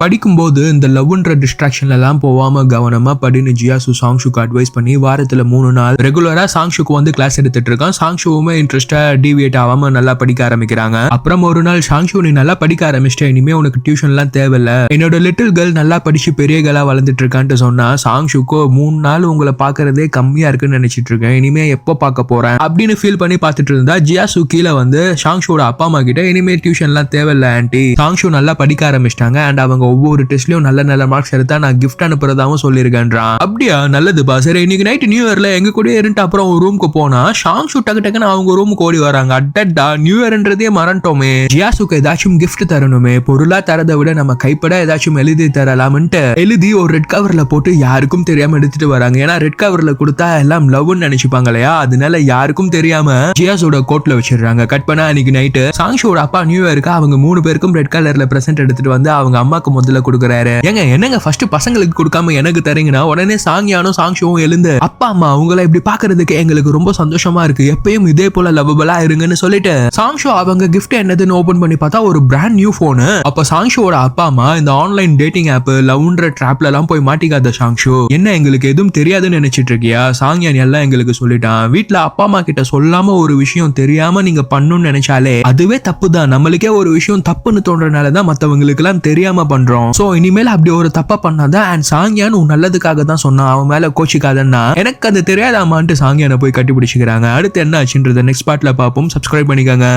படிக்கும்போது இந்த லவ்ன்ற டிஸ்ட்ராக்ஷன்ல எல்லாம் போகாம கவனமா படின்னு ஜியாசு சாங்ஷுக்கு அட்வைஸ் பண்ணி வாரத்துல 3 நாள் ரெகுலரா சாங்ஷுக்கு வந்து கிளாஸ் எடுத்துட்டு இருக்கான். சாங்ஷுவுமே இன்ட்ரெஸ்டா டிவியேட் ஆகாம நல்லா படிக்க ஆரம்பிக்கிறாங்க. அப்புறம் ஒரு நாள் சாங்ஷு, நீ நல்லா படிக்க ஆரம்பிச்சிட்ட, இனிமே உனக்கு டியூஷன் எல்லாம் தேவையில்ல, என்னோட லிட்டில் கேர்ள் நல்லா படிச்சு பெரிய கேர்ளா வளர்ந்துட்டு இருக்கான்ட்டு சொன்னா சாங்ஷுக்கோ 3 நாள் உங்களை பாக்குறதே கம்மியா இருக்குன்னு நினைச்சிட்டு இருக்கேன், இனிமே எப்போ பார்க்க போறேன் அப்படின்னு ஃபீல் பண்ணி பார்த்துட்டு இருந்தா ஜியாசு கீழே வந்து சாங்ஷுவோட அப்பா அம்மா கிட்ட இனிமே டியூஷன் எல்லாம் தேவையில்ல ஆன்ட்டி, சாங்ஷு நல்லா படிக்க ஆரம்பிச்சிட்டாங்க அண்ட் அவங்க ஒவ்வொரு டெஸ்ட்லயும் நல்ல மார்க்ஸ் எடுத்தா நான் கிஃப்ட் அனுப்புறதாவும் சொல்லியிருக்கேன்றான். அப்படியா, நல்லதுப்பா, சரி இன்னைக்கு நைட் நியூ இயர்ல எங்க கூட இருந்துட்டு அப்புறம் ஒரு ரூமுக்கு போனா சாங்ஷு டக்குன்னு அவங்க ரூமுக்கு ஓடி வராங்க. அட்டடா, நியூ இயர்ன்றதே மறந்துட்டோமே, ஜியாசுக்கு ஏதாச்சும் கிஃப்ட் தரணுமே, பொருளா தரதை விட நம்ம கைப்பட ஏதாச்சும் எழுதி தரலாம்ட்டு எழுதி ஒரு ரெட் கவர்ல போட்டு யாருக்கும் தெரியாம எடுத்துட்டு வராங்க. ஏன்னா ரெட் கவர்ல கொடுத்தா எல்லாம் லவ்னு நினைச்சுப்பாங்க இல்லையா, அதனால யாருக்கும் தெரியாம ஜியாசோட கோட்ல வச்சிடுறாங்க. கட் பண்ணா அன்னைக்கு நைட்டு சாங்ஷுவோட அப்பா நியூ இயருக்கு அவங்க 3 பேருக்கும் ரெட் கலர்ல பிரசன்ட் எடுத்துட்டு வந்து அவங்க அம்மாக்கு முதல்ல கொடுக்குறாரு. ஏங்க என்னங்க ஃபர்ஸ்ட் பசங்களுக்கு கொடுக்காம எனக்கு தரீங்கன்னா, உடனே சாங்கியானும் சாங்ஷுவும் எழுந்து, அப்பா அம்மா உங்களை இப்படி பாக்குறதுக்கு எங்களுக்கு ரொம்ப சந்தோஷமா இருக்கு, எப்பயும் இதே போல லவ்வபிளா இருங்கன்னு சொல்லிட்டு சாங்ஷு அவங்க கிஃப்ட் என்னதுன்னு ஓபன் பண்ணி பார்த்தா ஒரு பிராண்ட் நியூ போனு. அப்ப சாங்ஷுவோட அப்பா அம்மா, இந்த ஆன்லைன் டேட்டிங் ஆப் லவ்ன்ற ட்ராப்ல எல்லாம் போய் மாட்டிக்காத சாங்ஷு, என்ன எங்களுக்கு எதுவும் தெரியாதுன்னு நினைச்சிட்டு இருக்கியா, சாங்கியான் எல்லாம் எங்களுக்கு சொல்லிட்டான், வீட்டுல அப்பா அம்மா கிட்ட சொல்லாம ஒரு விஷயம் தெரியாம நீங்க பண்ணணும்னு நினைச்சாலே அதுவே தப்பு தான், நம்மளுக்கே ஒரு விஷயம் தப்புன்னு தோன்றனாலதான் மத்தவங்களுக்கு எல்லாம் தெரியாம பண்றோம், சோ இனிமேல் அப்படி ஒரு தப்பா பண்ணாதான். அண்ட் சாங்கியான் உன் நல்லதுக்காக தான் சொன்னான், அவன் மேல கோச்சிக்காதன்னா, எனக்கு அது தெரியாதாமான்ட்டு சாங்கியான போய் கட்டி பிடிச்சிக்கிறாங்க. அடுத்து என்ன ஆச்சுன்றத நெக்ஸ்ட் பார்ட்ல பார்ப்போம். சப்ஸ்கிரைப் பண்ணிக்கோங்க.